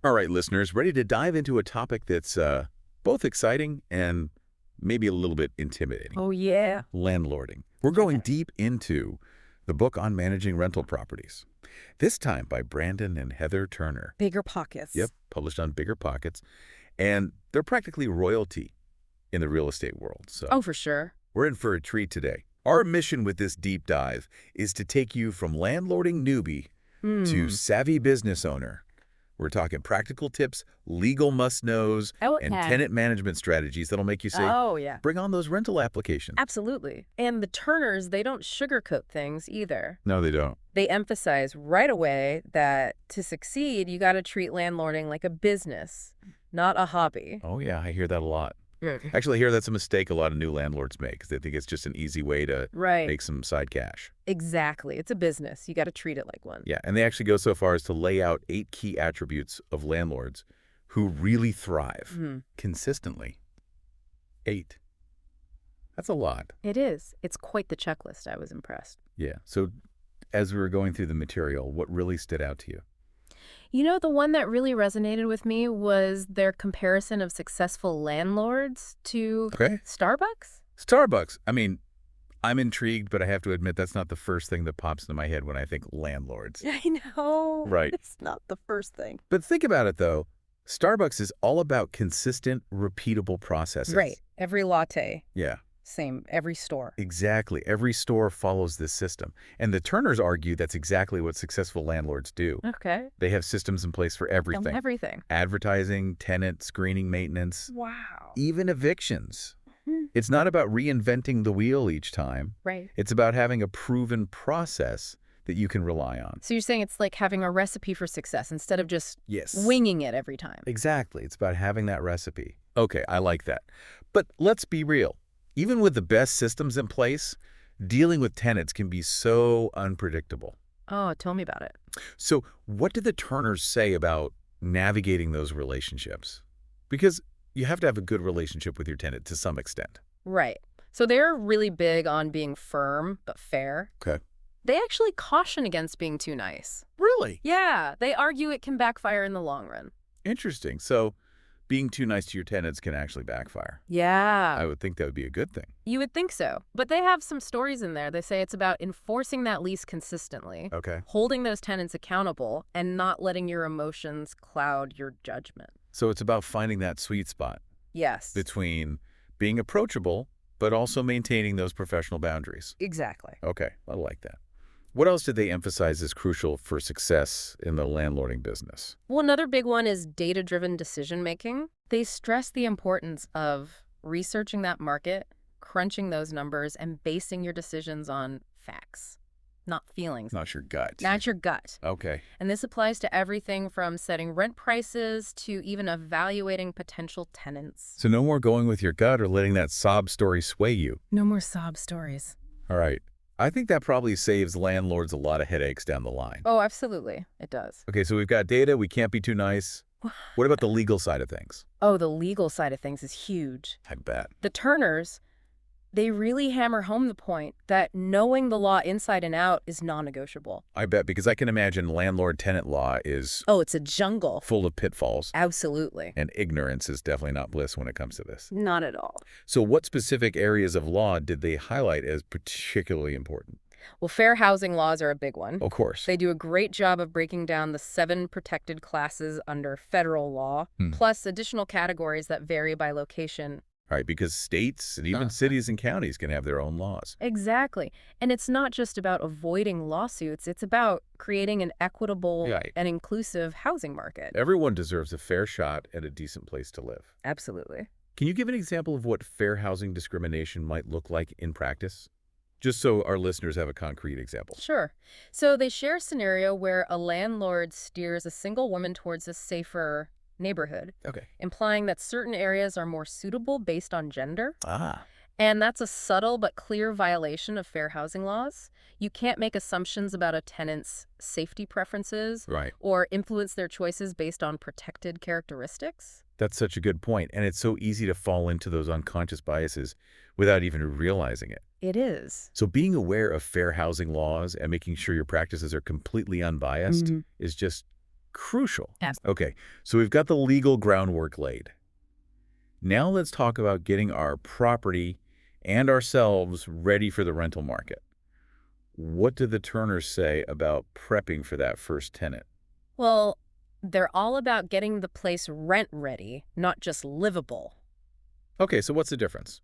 All right, listeners, ready to dive into a topic that's both exciting and maybe a little bit intimidating. Oh, yeah. Landlording. We're going deep into the book on managing rental properties. This time by Brandon and Heather Turner. Bigger pockets. Yep, published on Bigger Pockets. And they're practically royalty in the real estate world. So Oh, for sure. we're in for a treat today. Our mission with this deep dive is to take you from landlording newbie to savvy business owner. We're talking practical tips, legal must-knows, Oh, and yeah. tenant management strategies that'll make you say, Oh, yeah. bring on those rental applications. Absolutely. And the Turners, they don't sugarcoat things either. No, they don't. They emphasize right away that to succeed, you got to treat landlording like a business, not a hobby. Oh, yeah, I hear that a lot. Mm. Actually, I hear that's a mistake a lot of new landlords make because they think it's just an easy way to Right. make some side cash. Exactly. It's a business. You got to treat it like one. Yeah, and they actually go so far as to lay out 8 key attributes of landlords who really thrive consistently. 8. That's a lot. It is. It's quite the checklist. I was impressed. Yeah, so as we were going through the material, what really stood out to you? You know, the one that really resonated with me was their comparison of successful landlords to Okay. Starbucks. Starbucks. I mean, I'm intrigued, but I have to admit that's not the first thing that pops into my head when I think landlords. I know. Right. It's not the first thing. But think about it, though. Starbucks is all about consistent, repeatable processes. Right. Every latte, Yeah, same. Every store. exactly. Every store follows this system. And the Turners argue that's exactly what successful landlords do. Okay. They have systems in place for everything. Everything. Advertising, tenant, screening, maintenance, Wow. even evictions. Hmm. It's not about reinventing the wheel each time. Right. It's about having a proven process that you can rely on. So you're saying it's like having a recipe for success instead of just Yes. winging it every time. Exactly. It's about having that recipe. Okay, I like that. But let's be real. Even with the best systems in place, dealing with tenants can be so unpredictable. Oh, tell me about it. So what did the Turners say about navigating those relationships? Because you have to have a good relationship with your tenant to some extent. Right. So they're really big on being firm but fair. Okay. They actually caution against being too nice. Really? Yeah, they argue it can backfire in the long run. Interesting. So being too nice to your tenants can actually backfire. Yeah. I would think that would be a good thing. You would think so. But they have some stories in there. They say it's about enforcing that lease consistently, Okay. holding those tenants accountable, and not letting your emotions cloud your judgment. So it's about finding that sweet spot Yes. between being approachable, but also maintaining those professional boundaries. Exactly. Okay, I like that. What else did they emphasize as crucial for success in the landlording business? Well, another big one is data-driven decision-making. They stress the importance of researching that market, crunching those numbers, and basing your decisions on facts, not feelings, Not your gut. not your gut. Okay. And this applies to everything from setting rent prices to even evaluating potential tenants. So no more going with your gut or letting that sob story sway you. No more sob stories. All right. I think that probably saves landlords a lot of headaches down the line. Oh, absolutely. It does. Okay, so we've got data. We can't be too nice. What about the legal side of things? Oh, the legal side of things is huge. I bet. The Turners, they really hammer home the point that knowing the law inside and out is non-negotiable. I bet, because I can imagine landlord-tenant law is Oh, it's a jungle. full of pitfalls, Absolutely. and ignorance is definitely not bliss when it comes to this. Not at all. So what specific areas of law did they highlight as particularly important? Well, fair housing laws are a big one. Of course. They do a great job of breaking down the 7 protected classes under federal law, plus additional categories that vary by location. Right, because states and even cities and counties can have their own laws. Exactly. And it's not just about avoiding lawsuits. It's about creating an equitable Right. and inclusive housing market. Everyone deserves a fair shot at a decent place to live. Absolutely. Can you give an example of what fair housing discrimination might look like in practice? Just so our listeners have a concrete example. Sure. So they share a scenario where a landlord steers a single woman towards a safer neighborhood, Okay. implying that certain areas are more suitable based on gender. Ah. And that's a subtle but clear violation of fair housing laws. You can't make assumptions about a tenant's safety preferences Right. or influence their choices based on protected characteristics. That's such a good point, and it's so easy to fall into those unconscious biases without even realizing it. It is. So being aware of fair housing laws and making sure your practices are completely unbiased is just Crucial. Absolutely. Okay, so we've got the legal groundwork laid. Now let's talk about getting our property and ourselves ready for the rental market. What do the Turners say about prepping for that first tenant? Well, they're all about getting the place rent ready, not just livable. Okay, so what's the difference?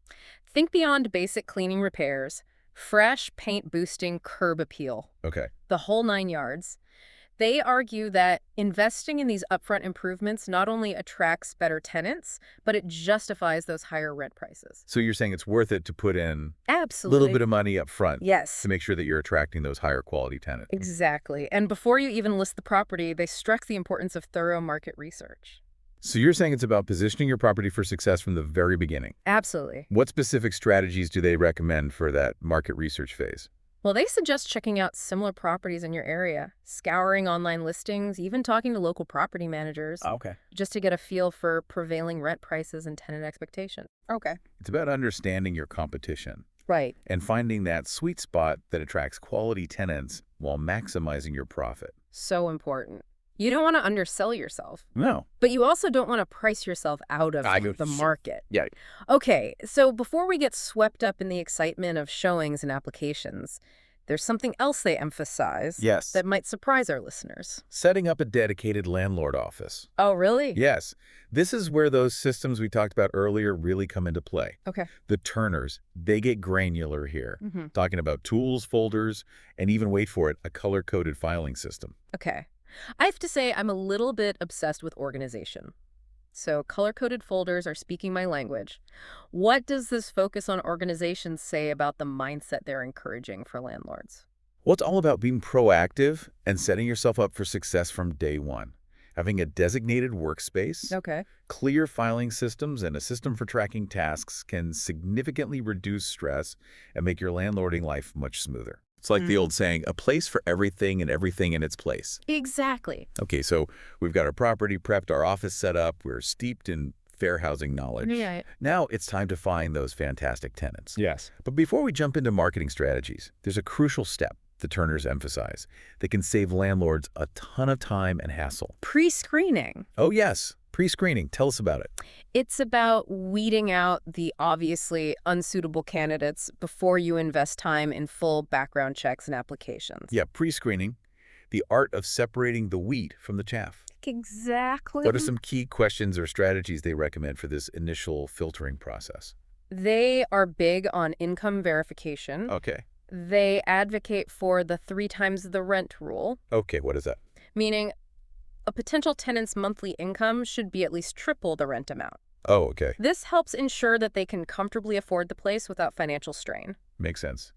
Think beyond basic cleaning repairs, fresh paint boosting curb appeal, Okay. the whole 9 yards. They argue that investing in these upfront improvements not only attracts better tenants, but it justifies those higher rent prices. So you're saying it's worth it to put in a little Absolutely. bit of money up front Yes, to make sure that you're attracting those higher quality tenants. exactly. And before you even list the property, they stress the importance of thorough market research. So you're saying it's about positioning your property for success from the very beginning. Absolutely. What specific strategies do they recommend for that market research phase? Well, they suggest checking out similar properties in your area, scouring online listings, even talking to local property managers, Okay. just to get a feel for prevailing rent prices and tenant expectations. Okay. It's about understanding your competition Right. and finding that sweet spot that attracts quality tenants while maximizing your profit. So important. You don't want to undersell yourself, No. but you also don't want to price yourself out of I go- the market. Yeah. Okay, so before we get swept up in the excitement of showings and applications, there's something else they emphasize Yes. that might surprise our listeners. Setting up a dedicated landlord office. Oh, really? Yes. This is where those systems we talked about earlier really come into play. Okay. The Turners, they get granular here, Mm-hmm. talking about tools, folders, and even, wait for it, a color-coded filing system. Okay. I have to say I'm a little bit obsessed with organization. So color-coded folders are speaking my language. What does this focus on organization say about the mindset they're encouraging for landlords? Well, it's all about being proactive and setting yourself up for success from day one. Having a designated workspace, Okay. clear filing systems, and a system for tracking tasks can significantly reduce stress and make your landlording life much smoother. It's like the old saying, a place for everything and everything in its place. Exactly. Okay, so we've got our property prepped, our office set up, we're steeped in fair housing knowledge. Yeah. Now it's time to find those fantastic tenants. Yes. But before we jump into marketing strategies, there's a crucial step the Turners emphasize that can save landlords a ton of time and hassle. Pre-screening. Oh yes, pre-screening. Tell us about it. It's about weeding out the obviously unsuitable candidates before you invest time in full background checks and applications. Yeah, pre-screening, the art of separating the wheat from the chaff. Exactly. What are some key questions or strategies they recommend for this initial filtering process? They are big on income verification. Okay. They advocate for the 3 times the rent rule, Okay, what is that? meaning a potential tenant's monthly income should be at least triple the rent amount. Oh, okay. This helps ensure that they can comfortably afford the place without financial strain. Makes sense.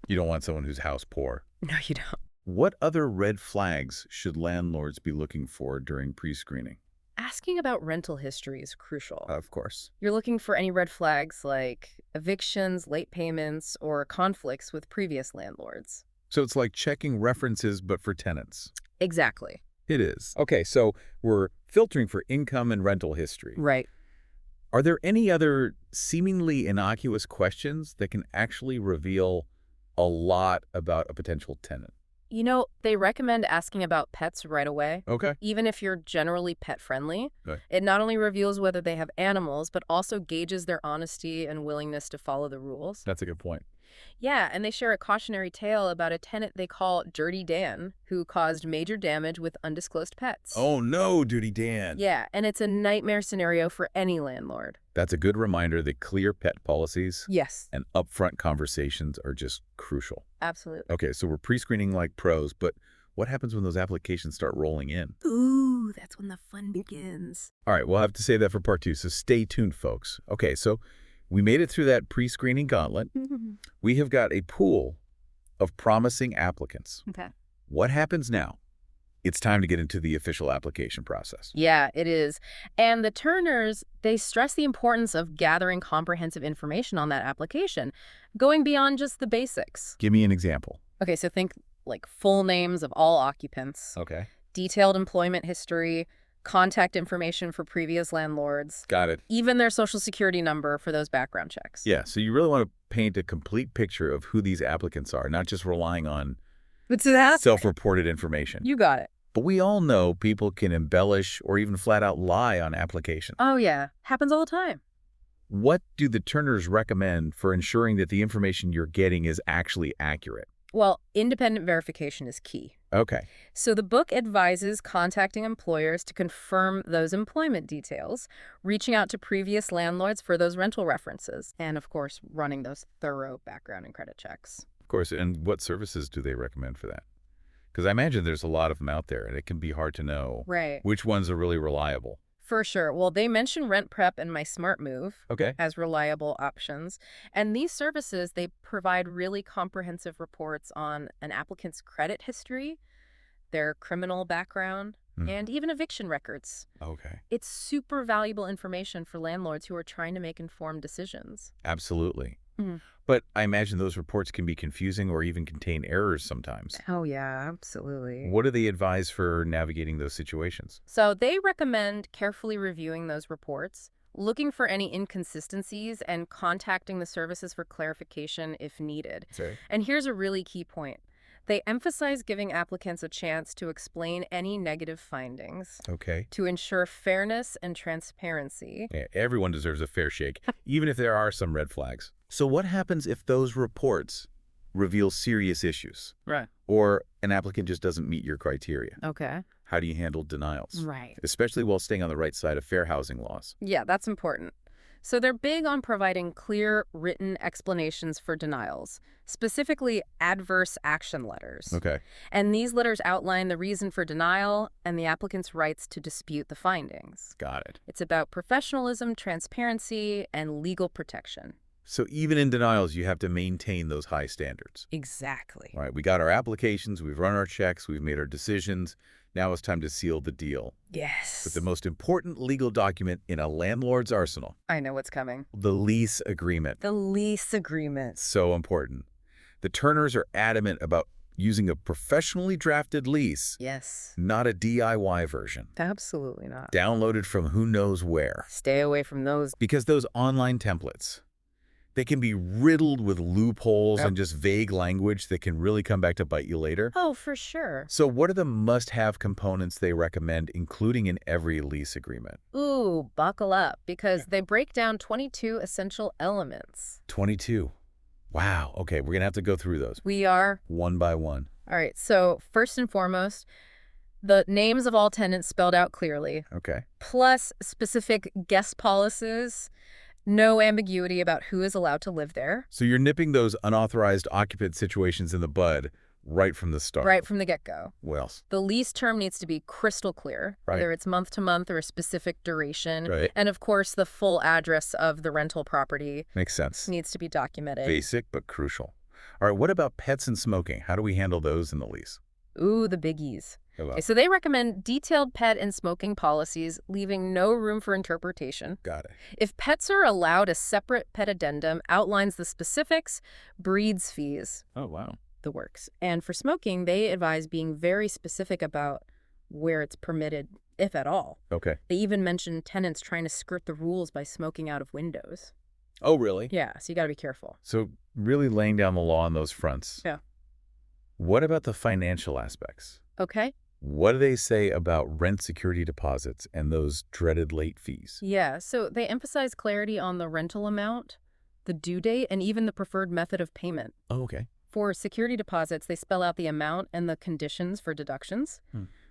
You don't want someone who's house poor. No, you don't. What other red flags should landlords be looking for during pre-screening? Asking about rental history is crucial. Of course. You're looking for any red flags like evictions, late payments, or conflicts with previous landlords. So it's like checking references, but for tenants. Exactly. It is. Okay, so we're filtering for income and rental history. Right. Are there any other seemingly innocuous questions that can actually reveal a lot about a potential tenant? You know, they recommend asking about pets right away. Okay. Even if you're generally pet-friendly, Right. it not only reveals whether they have animals, but also gauges their honesty and willingness to follow the rules. That's a good point. Yeah, and they share a cautionary tale about a tenant they call Dirty Dan, who caused major damage with undisclosed pets. Oh no, Duty Dan. Yeah, and it's a nightmare scenario for any landlord. That's a good reminder that clear pet policies Yes, and upfront conversations are just crucial. absolutely. Okay, so we're pre-screening like pros, but what happens when those applications start rolling in? Ooh, that's when the fun begins. All right, we'll have to save that for part 2, so stay tuned, folks. Okay, so we made it through that pre-screening gauntlet. We have got a pool of promising applicants. Okay. What happens now? It's time to get into the official application process. Yeah, it is. And the Turners, they stress the importance of gathering comprehensive information on that application, going beyond just the basics. Give me an example. Okay, so think like full names of all occupants, Okay. detailed employment history, contact information for previous landlords, Got it. even their social security number for those background checks. Yeah, so you really want to paint a complete picture of who these applicants are, not just relying on But so that's self-reported information. you got it. But we all know people can embellish or even flat out lie on applications. Oh, yeah. Happens all the time. What do the Turners recommend for ensuring that the information you're getting is actually accurate? Well, independent verification is key. Okay. So the book advises contacting employers to confirm those employment details, reaching out to previous landlords for those rental references, and of course, running those thorough background and credit checks. Of course, and what services do they recommend for that? Because I imagine there's a lot of them out there, and it can be hard to know Right. which ones are really reliable. For sure. Well, they mention Rent Prep and My Smart Move Okay. as reliable options. And these services, they provide really comprehensive reports on an applicant's credit history, their criminal background, and even eviction records. Okay. It's super valuable information for landlords who are trying to make informed decisions. Absolutely. Mhm. But I imagine those reports can be confusing or even contain errors sometimes. Oh, yeah, absolutely. What do they advise for navigating those situations? So they recommend carefully reviewing those reports, looking for any inconsistencies, and contacting the services for clarification if needed. Sorry. And here's a really key point. They emphasize giving applicants a chance to explain any negative findings Okay. to ensure fairness and transparency. Yeah, everyone deserves a fair shake, even if there are some red flags. So what happens if those reports reveal serious issues? Right. Or an applicant just doesn't meet your criteria? Okay. How do you handle denials? Right. Especially while staying on the right side of fair housing laws. Yeah, that's important. So they're big on providing clear written explanations for denials, specifically adverse action letters. Okay. And these letters outline the reason for denial and the applicant's rights to dispute the findings. Got it. It's about professionalism, transparency, and legal protection. So even in denials, you have to maintain those high standards. Exactly. All right, we got our applications, we've run our checks, we've made our decisions. Now it's time to seal the deal. Yes. But the most important legal document in a landlord's arsenal, I know what's coming. the lease agreement. The lease agreement. So important. The Turners are adamant about using a professionally drafted lease, Yes. not a DIY version, Absolutely not. downloaded from who knows where. Stay away from those. Because those online templates, they can be riddled with loopholes and just vague language that can really come back to bite you later. Oh, for sure. So what are the must-have components they recommend including in every lease agreement? Ooh, buckle up, because they break down 22 essential elements. 22. Wow. Okay, we're going to have to go through those We are. one by one. All right, so first and foremost, the names of all tenants spelled out clearly, Okay. plus specific guest policies, no ambiguity about who is allowed to live there, So you're nipping those unauthorized occupant situations in the bud right from the start. right from the get-go. What else? The lease term needs to be crystal clear, Right. whether it's month to month or a specific duration. Right. And of course, the full address of the rental property Makes sense. needs to be documented. Basic but crucial. All right, what about pets and smoking? How do we handle those in the lease? Ooh, the biggies. Oh, well. Okay, so they recommend detailed pet and smoking policies, leaving no room for interpretation. Got it. If pets are allowed, a separate pet addendum outlines the specifics, breeds fees, Oh, wow. the works. And for smoking, they advise being very specific about where it's permitted, if at all. Okay. They even mention tenants trying to skirt the rules by smoking out of windows. Oh, really? Yeah, so you got to be careful. So really laying down the law on those fronts. Yeah. What about the financial aspects? Okay? What do they say about rent security deposits and those dreaded late fees? Yeah, so they emphasize clarity on the rental amount, the due date, and even the preferred method of payment. Oh, okay. For security deposits, they spell out the amount and the conditions for deductions,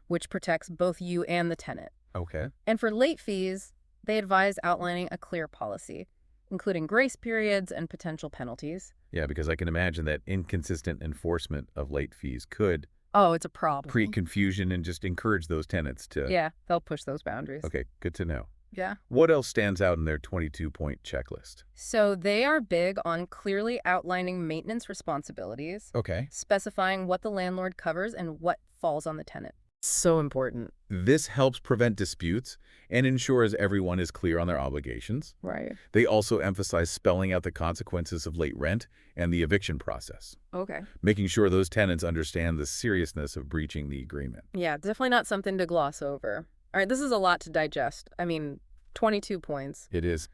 which protects both you and the tenant. Okay. And for late fees, they advise outlining a clear policy, including grace periods and potential penalties. Yeah, because I can imagine that inconsistent enforcement of late fees could Oh, it's a problem. create confusion and just encourage those tenants to... Yeah, they'll push those boundaries. Okay, good to know. Yeah. What else stands out in their 22-point checklist? So they are big on clearly outlining maintenance responsibilities, Okay. specifying what the landlord covers and what falls on the tenant. So important. This helps prevent disputes and ensures everyone is clear on their obligations. Right. They also emphasize spelling out the consequences of late rent and the eviction process, Okay. making sure those tenants understand the seriousness of breaching the agreement. Yeah, definitely not something to gloss over. All right, this is a lot to digest. I mean, 22 points. It is.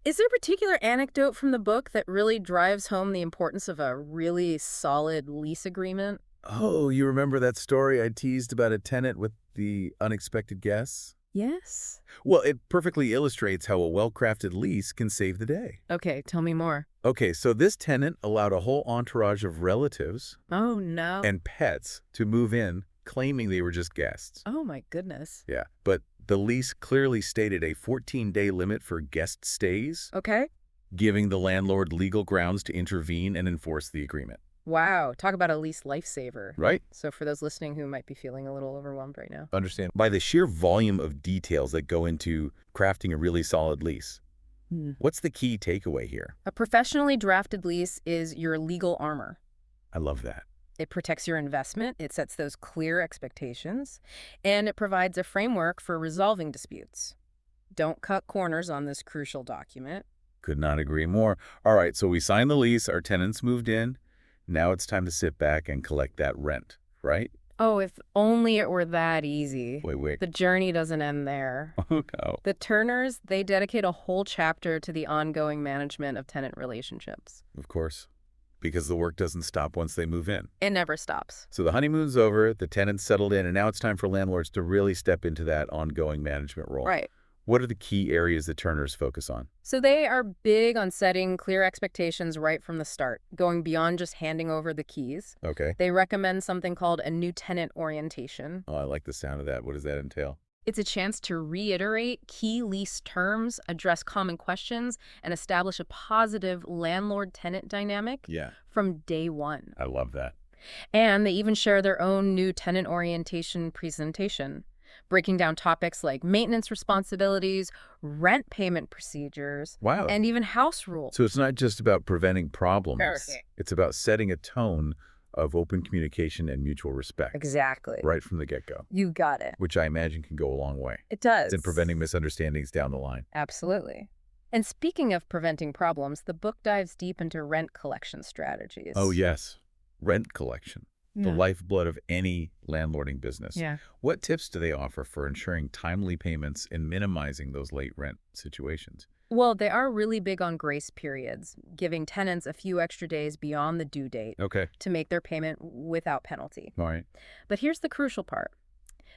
Is there a particular anecdote from the book that really drives home the importance of a really solid lease agreement? Oh, you remember that story I teased about a tenant with the unexpected guests? Yes. Well, it perfectly illustrates how a well-crafted lease can save the day. Okay, tell me more. Okay, so this tenant allowed a whole entourage of relatives Oh, no. and pets to move in, claiming they were just guests. Oh, my goodness. Yeah, but the lease clearly stated a 14-day limit for guest stays, Okay. giving the landlord legal grounds to intervene and enforce the agreement. Wow, talk about a lease lifesaver. Right? So for those listening who might be feeling a little overwhelmed right now. Understand. By the sheer volume of details that go into crafting a really solid lease. What's the key takeaway here? A professionally drafted lease is your legal armor. I love that. It protects your investment, it sets those clear expectations, and it provides a framework for resolving disputes. Don't cut corners on this crucial document. Could not agree more. All right, so we signed the lease, our tenants moved in. Now it's time to sit back and collect that rent, right? Oh, if only it were that easy. Wait. The journey doesn't end there. Oh, no. The Turners, they dedicate a whole chapter to the ongoing management of tenant relationships. Of course, because the work doesn't stop once they move in. It never stops. So the honeymoon's over, the tenants settled in, and now it's time for landlords to really step into that ongoing management role. Right. What are the key areas that Turners focus on? So they are big on setting clear expectations right from the start, going beyond just handing over the keys. Okay. They recommend something called a new tenant orientation. Oh, I like the sound of that. What does that entail? It's a chance to reiterate key lease terms, address common questions, and establish a positive landlord-tenant dynamic Yeah. from day one. I love that. And they even share their own new tenant orientation presentation, breaking down topics like maintenance responsibilities, rent payment procedures, Wow. and even house rules. So it's not just about preventing problems. Perfect. It's about setting a tone of open communication and mutual respect. Exactly. Right from the get-go, You got it. which I imagine can go a long way It does. in preventing misunderstandings down the line. Absolutely. And speaking of preventing problems, the book dives deep into rent collection strategies. Oh, yes. Rent collection, the Yeah. lifeblood of any landlording business. Yeah. What tips do they offer for ensuring timely payments and minimizing those late rent situations? Well, they are really big on grace periods, giving tenants a few extra days beyond the due date Okay. to make their payment without penalty. All right. But here's the crucial part.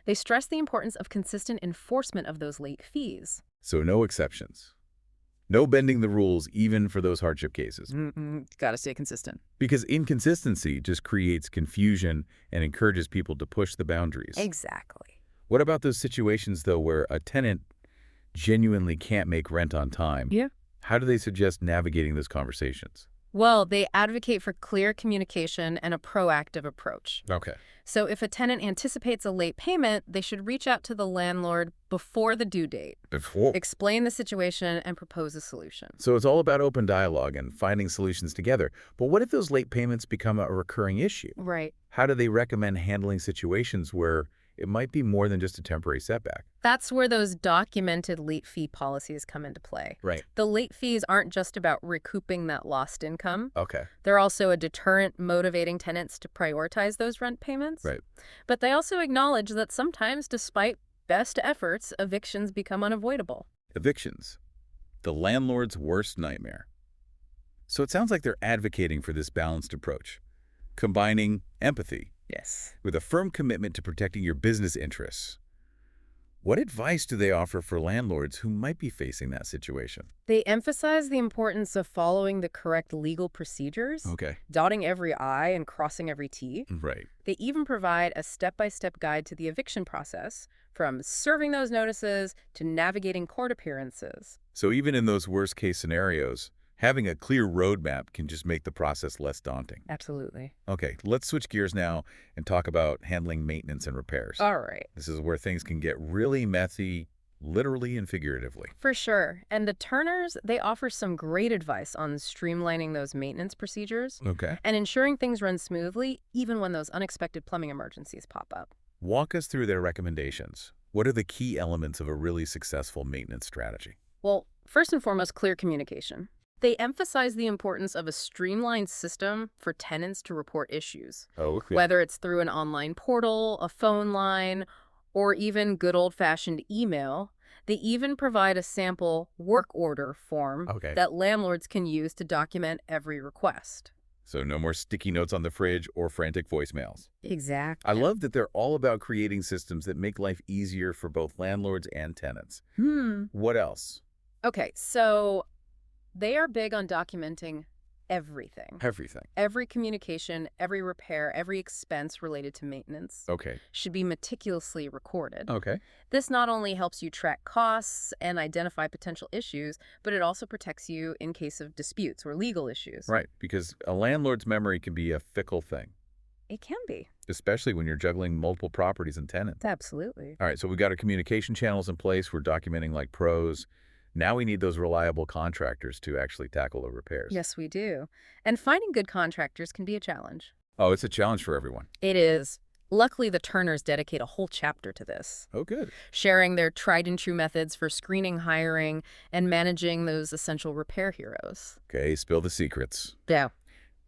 They stress the importance of consistent enforcement of those late fees. So no exceptions. No bending the rules, even for those hardship cases. Gotta stay consistent. Because inconsistency just creates confusion and encourages people to push the boundaries. Exactly. What about those situations, though, where a tenant genuinely can't make rent on time? Yeah. How do they suggest navigating those conversations? Well, they advocate for clear communication and a proactive approach. Okay. So if a tenant anticipates a late payment, they should reach out to the landlord before the due date, Before. explain the situation, and propose a solution. So it's all about open dialogue and finding solutions together. But what if those late payments become a recurring issue? Right. How do they recommend handling situations where it might be more than just a temporary setback? That's where those documented late fee policies come into play. Right. The late fees aren't just about recouping that lost income. Okay. They're also a deterrent motivating tenants to prioritize those rent payments. Right. But they also acknowledge that sometimes, despite best efforts, evictions become unavoidable. Evictions. The landlord's worst nightmare. So it sounds like they're advocating for this balanced approach, combining empathy Yes. with a firm commitment to protecting your business interests. What advice do they offer for landlords who might be facing that situation? They emphasize the importance of following the correct legal procedures, Okay. dotting every I and crossing every T. Right. They even provide a step-by-step guide to the eviction process, from serving those notices to navigating court appearances. So even in those worst-case scenarios, having a clear roadmap can just make the process less daunting. Absolutely. Okay, let's switch gears now and talk about handling maintenance and repairs. All right. This is where things can get really messy, literally and figuratively. For sure. And the Turners, they offer some great advice on streamlining those maintenance procedures Okay. and ensuring things run smoothly, even when those unexpected plumbing emergencies pop up. Walk us through their recommendations. What are the key elements of a really successful maintenance strategy? Well, first and foremost, clear communication. They emphasize the importance of a streamlined system for tenants to report issues, Oh, okay. whether it's through an online portal, a phone line, or even good old-fashioned email. They even provide a sample work order form Okay. that landlords can use to document every request. So no more sticky notes on the fridge or frantic voicemails. Exactly. I love that they're all about creating systems that make life easier for both landlords and tenants. What else? Okay, so they are big on documenting everything. Everything. Every communication, every repair, every expense related to maintenance Okay. should be meticulously recorded. Okay. This not only helps you track costs and identify potential issues, but it also protects you in case of disputes or legal issues. Right, because a landlord's memory can be a fickle thing, It can be. especially when you're juggling multiple properties and tenants. Absolutely. All right, so we've got our communication channels in place. We're documenting like pros. Now we need those reliable contractors to actually tackle the repairs. Yes, we do. And finding good contractors can be a challenge. Oh, it's a challenge for everyone. It is. Luckily, the Turners dedicate a whole chapter to this, Oh, good. sharing their tried-and-true methods for screening, hiring, and managing those essential repair heroes. Okay, spill the secrets. Yeah.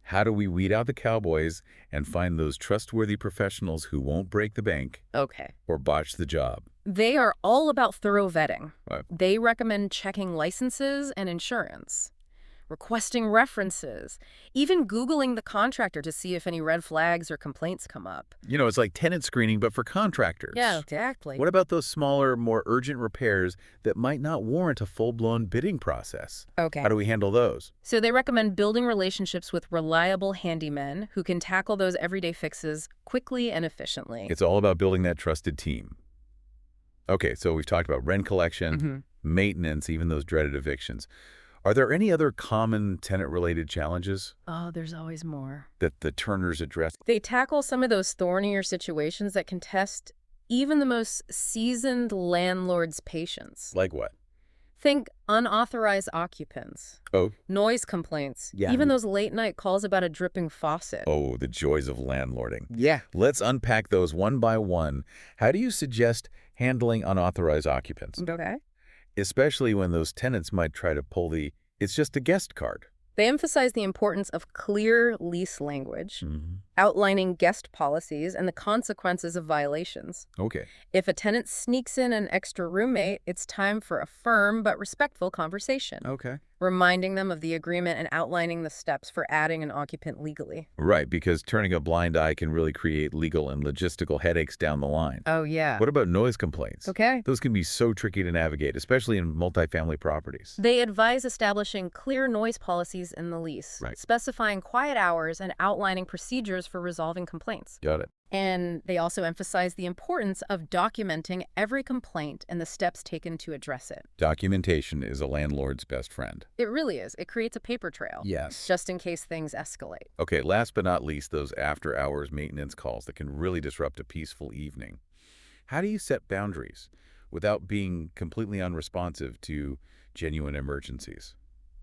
How do we weed out the cowboys and find those trustworthy professionals who won't break the bank Okay. or botch the job? They are all about thorough vetting. Right. They recommend checking licenses and insurance, requesting references, even Googling the contractor to see if any red flags or complaints come up. You know, it's like tenant screening, but for contractors. Yeah, exactly. What about those smaller, more urgent repairs that might not warrant a full-blown bidding process? Okay. How do we handle those? So they recommend building relationships with reliable handymen who can tackle those everyday fixes quickly and efficiently. It's all about building that trusted team. Okay, so we've talked about rent collection, maintenance, even those dreaded evictions. Are there any other common tenant-related challenges Oh, there's always more. that the Turners address? They tackle some of those thornier situations that can test even the most seasoned landlord's patience. Like what? Think unauthorized occupants, Oh, noise complaints, Yeah. even those late-night calls about a dripping faucet. oh, the joys of landlording. Yeah. Let's unpack those one by one. How do you suggest handling unauthorized occupants, Okay. especially when those tenants might try to pull the "it's just a guest" card? They emphasize the importance of clear lease language, outlining guest policies and the consequences of violations. Okay. If a tenant sneaks in an extra roommate, it's time for a firm but respectful conversation, Okay. reminding them of the agreement and outlining the steps for adding an occupant legally. Right, because turning a blind eye can really create legal and logistical headaches down the line. Oh, yeah. What about noise complaints? Okay. Those can be so tricky to navigate, especially in multifamily properties. They advise establishing clear noise policies in the lease, Right. specifying quiet hours and outlining procedures for resolving complaints. Got it. And they also emphasize the importance of documenting every complaint and the steps taken to address it. Documentation is a landlord's best friend. It really is. It creates a paper trail. Yes. Just in case things escalate. Okay, last but not least, those after-hours maintenance calls that can really disrupt a peaceful evening. How do you set boundaries without being completely unresponsive to genuine emergencies?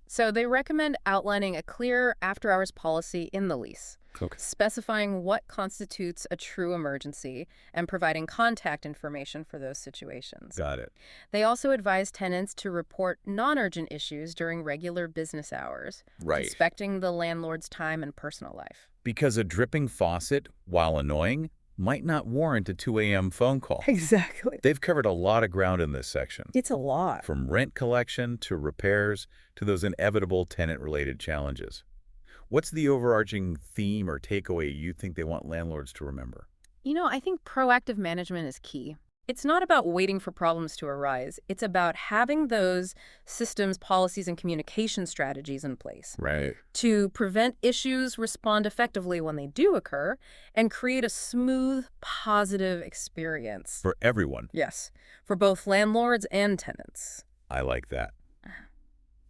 So they recommend outlining a clear after-hours policy in the lease, Okay. specifying what constitutes a true emergency and providing contact information for those situations. Got it. They also advise tenants to report non-urgent issues during regular business hours, Right. respecting the landlord's time and personal life. Because a dripping faucet, while annoying, might not warrant a 2 a.m. phone call. Exactly. They've covered a lot of ground in this section, It's a lot. from rent collection to repairs to those inevitable tenant-related challenges. What's the overarching theme or takeaway you think they want landlords to remember? I think proactive management is key. It's not about waiting for problems to arise. It's about having those systems, policies, and communication strategies in place Right. to prevent issues, respond effectively when they do occur, and create a smooth, positive experience. For everyone. Yes, for both landlords and tenants. I like that.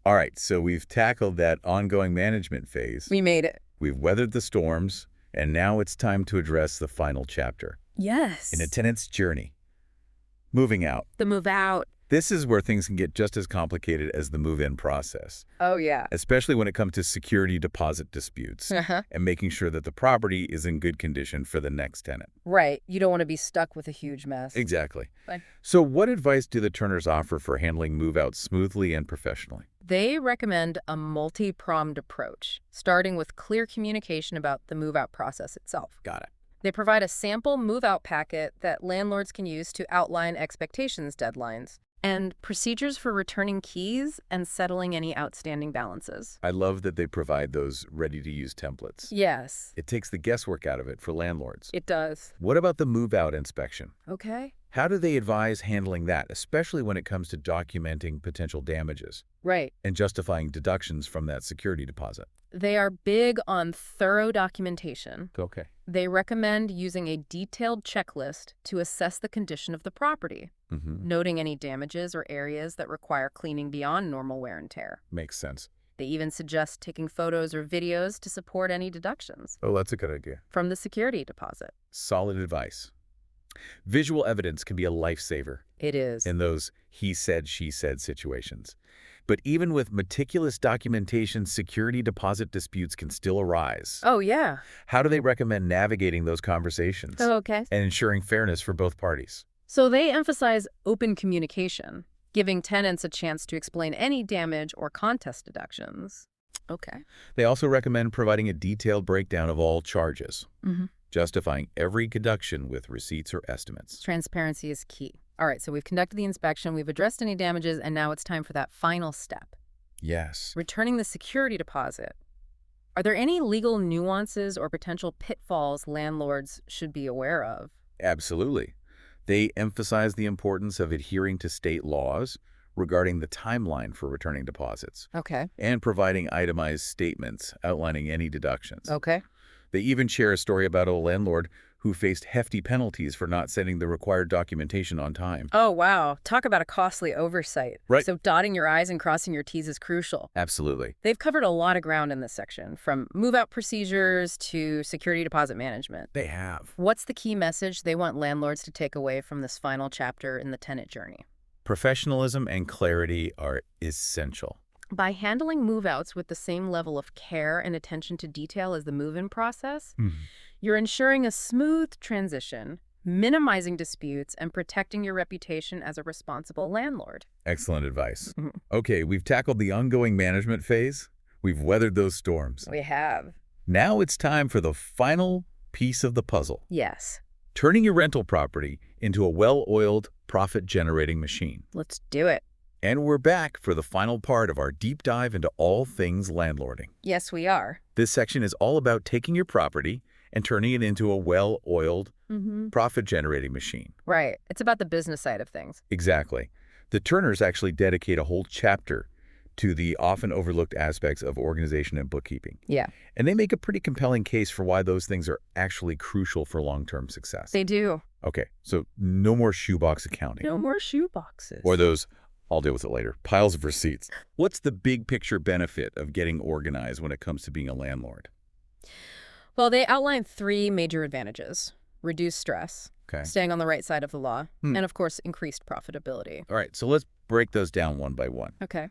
All right, so we've tackled that ongoing management phase. We made it. We've weathered the storms, and now it's time to address the final chapter Yes. in a tenant's journey. Moving out. The move out. This is where things can get just as complicated as the move-in process, Oh, yeah. especially when it comes to security deposit disputes and making sure that the property is in good condition for the next tenant. Right. You don't want to be stuck with a huge mess. Exactly. Fine. So what advice do the Turners offer for handling move-out smoothly and professionally? They recommend a multi-pronged approach, starting with clear communication about the move-out process itself. Got it. They provide a sample move-out packet that landlords can use to outline expectations deadlines and procedures for returning keys and settling any outstanding balances. I love that they provide those ready-to-use templates. Yes, It takes the guesswork out of it for landlords. it does. What about the move-out inspection? Okay. How do they advise handling that, especially when it comes to documenting potential damages Right. and justifying deductions from that security deposit? They are big on thorough documentation. Okay. They recommend using a detailed checklist to assess the condition of the property, noting any damages or areas that require cleaning beyond normal wear and tear. Makes sense. They even suggest taking photos or videos to support any deductions Oh, that's a good idea. from the security deposit. Solid advice. Visual evidence can be a lifesaver It is. in those he said, she said situations. But even with meticulous documentation, security deposit disputes can still arise. Oh, yeah. How do they recommend navigating those conversations Okay. and ensuring fairness for both parties? So they emphasize open communication, giving tenants a chance to explain any damage or contest deductions. Okay. They also recommend providing a detailed breakdown of all charges, justifying every deduction with receipts or estimates. Transparency is key. All right, so we've conducted the inspection, we've addressed any damages, and now it's time for that final step, Yes. returning the security deposit. Are there any legal nuances or potential pitfalls landlords should be aware of? Absolutely. They emphasize the importance of adhering to state laws regarding the timeline for returning deposits Okay. and providing itemized statements outlining any deductions. Okay. They even share a story about a landlord who faced hefty penalties for not sending the required documentation on time. Oh, wow. Talk about a costly oversight. Right. So dotting your I's and crossing your T's is crucial. Absolutely. They've covered a lot of ground in this section, from move-out procedures to security deposit management. They have. What's the key message they want landlords to take away from this final chapter in the tenant journey? Professionalism and clarity are essential. By handling move-outs with the same level of care and attention to detail as the move-in process, you're ensuring a smooth transition, minimizing disputes, and protecting your reputation as a responsible landlord. Excellent advice. Okay, we've tackled the ongoing management phase. We've weathered those storms. We have. Now it's time for the final piece of the puzzle. Yes. Turning your rental property into a well-oiled, profit-generating machine. Let's do it. And we're back for the final part of our deep dive into all things landlording. Yes, we are. This section is all about taking your property and turning it into a well-oiled, profit-generating machine. Right. It's about the business side of things. Exactly. The Turners actually dedicate a whole chapter to the often overlooked aspects of organization and bookkeeping. Yeah. And they make a pretty compelling case for why those things are actually crucial for long-term success. They do. Okay, so no more shoebox accounting. No more shoe boxes. Or those, I'll deal with it later, piles of receipts. What's the big picture benefit of getting organized when it comes to being a landlord? Well, they outline 3 major advantages: reduced stress, Okay. staying on the right side of the law, and of course, increased profitability. All right, so let's break those down one by one. Okay.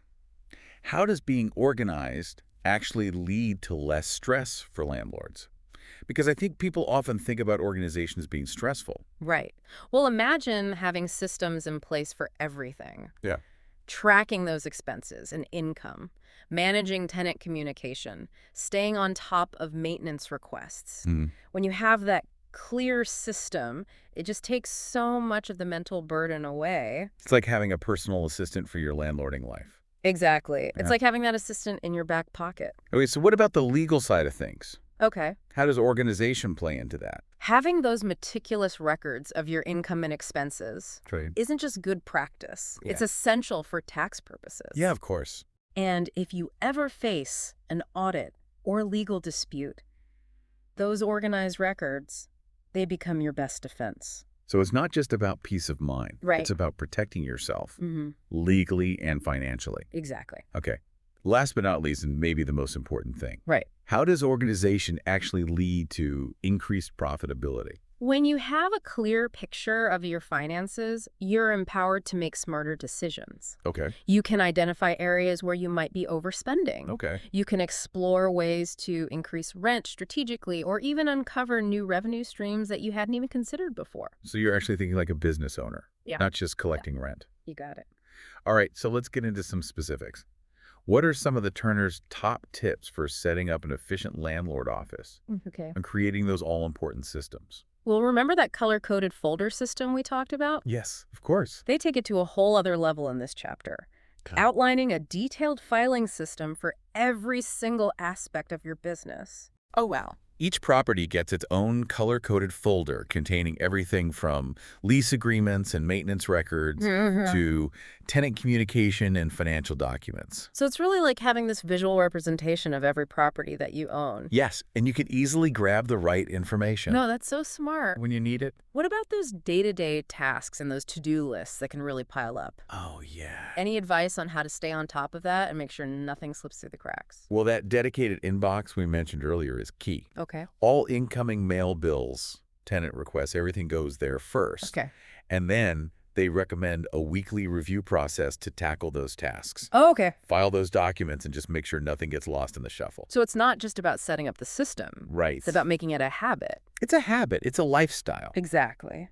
How does being organized actually lead to less stress for landlords? Because I think people often think about organization as being stressful. Right. Well, imagine having systems in place for everything. Yeah. Tracking those expenses and income, managing tenant communication, staying on top of maintenance requests. When you have that clear system, it just takes so much of the mental burden away. It's like having a personal assistant for your landlording life. Exactly. It's Yeah. like having that assistant in your back pocket. Okay, so what about the legal side of things? Okay. How does organization play into that? Having those meticulous records of your income and expenses Trade. isn't just good practice. Yeah. It's essential for tax purposes. Yeah, of course. And if you ever face an audit or legal dispute, those organized records, they become your best defense. So it's not just about peace of mind. Right. It's about protecting yourself legally and financially. Exactly. Okay. Last but not least, and maybe the most important thing, Right. how does organization actually lead to increased profitability? When you have a clear picture of your finances, you're empowered to make smarter decisions. Okay. You can identify areas where you might be overspending. Okay. You can explore ways to increase rent strategically or even uncover new revenue streams that you hadn't even considered before. So you're actually thinking like a business owner, Yeah. not just collecting rent. You got it. All right, so let's get into some specifics. What are some of the Turners' top tips for setting up an efficient landlord office Okay. and creating those all-important systems? Well, remember that color-coded folder system we talked about? Yes, of course. They take it to a whole other level in this chapter, outlining a detailed filing system for every single aspect of your business. Oh, wow. Each property gets its own color-coded folder containing everything from lease agreements and maintenance records to tenant communication and financial documents. So it's really like having this visual representation of every property that you own. Yes, and you can easily grab the right information No, that's so smart. when you need it. What about those day-to-day tasks and those to-do lists that can really pile up? Oh, yeah. Any advice on how to stay on top of that and make sure nothing slips through the cracks? Well, that dedicated inbox we mentioned earlier is key. Okay. All incoming mail bills, tenant requests, everything goes there first. Okay. And then they recommend a weekly review process to tackle those tasks. Oh, okay. File those documents and just make sure nothing gets lost in the shuffle. So it's not just about setting up the system. Right. It's about making it a habit. It's a habit. It's a lifestyle. Exactly.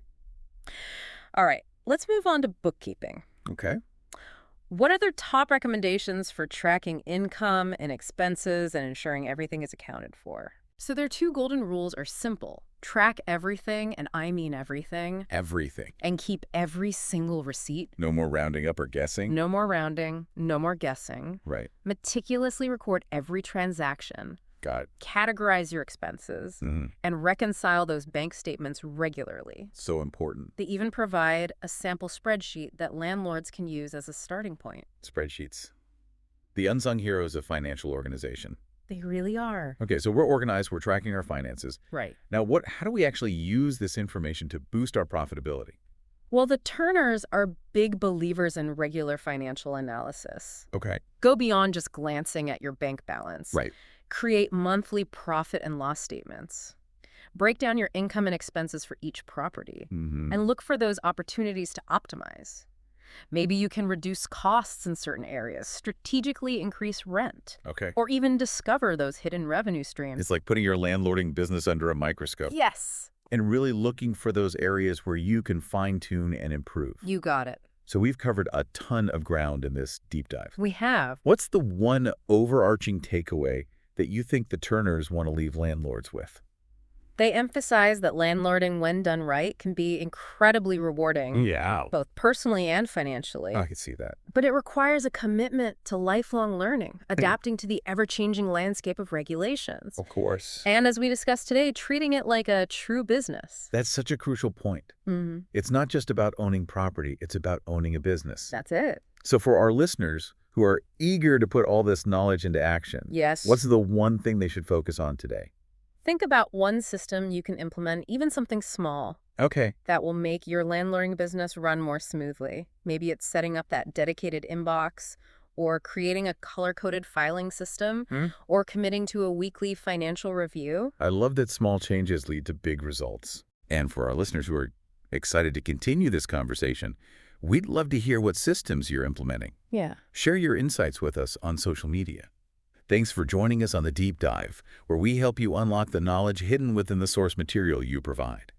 All right, let's move on to bookkeeping. Okay. What are their top recommendations for tracking income and expenses and ensuring everything is accounted for? So their two golden rules are simple. Track everything, and I mean everything, Everything. and keep every single receipt. No more rounding up or guessing. No more rounding, no more guessing. Right. Meticulously record every transaction. Got it. Categorize your expenses, and reconcile those bank statements regularly. So important. They even provide a sample spreadsheet that landlords can use as a starting point. Spreadsheets. The unsung heroes of financial organization. They really are. Okay, so we're organized, we're tracking our finances. Right. Now, how do we actually use this information to boost our profitability? Well, the Turners are big believers in regular financial analysis. Okay. Go beyond just glancing at your bank balance. Right. Create monthly profit and loss statements. Break down your income and expenses for each property. And look for those opportunities to optimize. Maybe you can reduce costs in certain areas, strategically increase rent, Okay. or even discover those hidden revenue streams. It's like putting your landlording business under a microscope. Yes, And really looking for those areas where you can fine-tune and improve. you got it. So we've covered a ton of ground in this deep dive. We have. What's the one overarching takeaway that you think the Turners want to leave landlords with? They emphasize that landlording, when done right, can be incredibly rewarding, Yeah. both personally and financially. I can see that. But it requires a commitment to lifelong learning, adapting to the ever-changing landscape of regulations. Of course. And as we discussed today, treating it like a true business. That's such a crucial point. It's not just about owning property, it's about owning a business. That's it. So for our listeners who are eager to put all this knowledge into action, Yes. what's the one thing they should focus on today? Think about one system you can implement, even something small, Okay. that will make your landlording business run more smoothly. Maybe it's setting up that dedicated inbox, or creating a color-coded filing system, or committing to a weekly financial review. I love that small changes lead to big results. And for our listeners who are excited to continue this conversation, we'd love to hear what systems you're implementing. Yeah. Share your insights with us on social media. Thanks for joining us on The Deep Dive, where we help you unlock the knowledge hidden within the source material you provide.